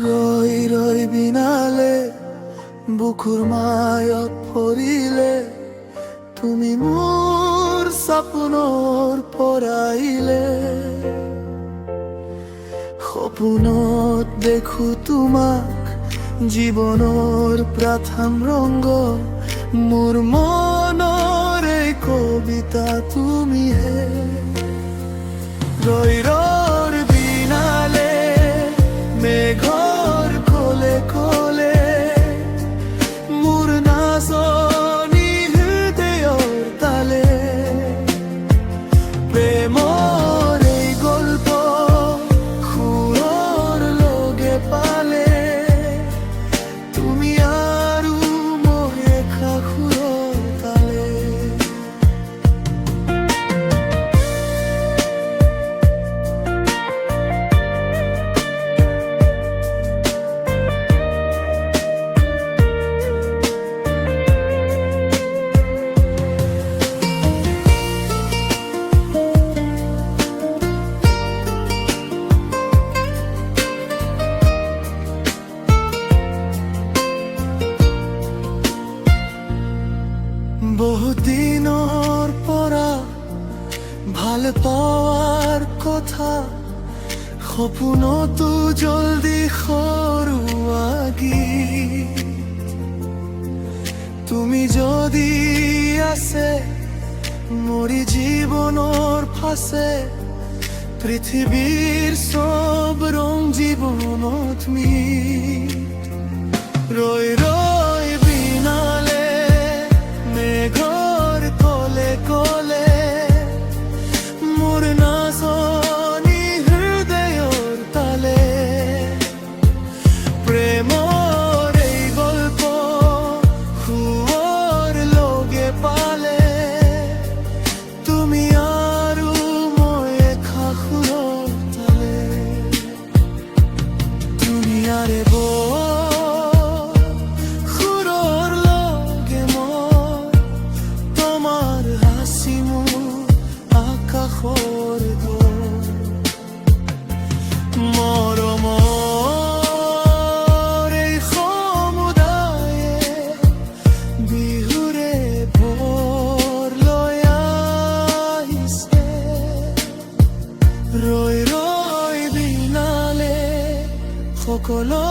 ৰৈ ৰৈ বিনালে বুকুৰ মায়ত পৰিলে তুমি মোৰ সপোনৰ পৰাইলে সপোনত দেখো তোমাক জীৱনৰ প্ৰথম ৰংগ মোৰ মনৰ এই কবিতা তুমিহে ৰৈ ৰৈ বিনালে মেঘৰ কোলে কোলে মোৰ নাচনি হৃদয়ৰ তালে প্ৰেমৰ এই গল্প সুৰৰ লগে পালে তুমি আৰু মই একা সুৰৰ তালে বহুত দিনৰ পৰা ভাল পাৱাৰ কথা সপোনতো জলদি সৰুৱা গীত তুমি যদি আছে মৰি জীৱনৰ ফাঁচে পৃথিৱীৰ সব ৰং জীৱনত মিত ৰৈ ৰৈ বিনালে মেঘৰ কোলে কোলে মোৰ নাচনি হৃদয়ৰ তালে প্ৰেমৰ এই গল্প সুৰৰ লগে পালে তুমি আৰু মই একা সুৰৰ তালে দুনিয়াৰে সুৰৰ লগে মই তোমাৰ হাসি মোৰ আকাশৰ দৰ মৰমৰ এই সমুদায়ে বিহুৰে ভৰ লৈ আহিছে ৰৈ ৰৈ বিনালে সকলো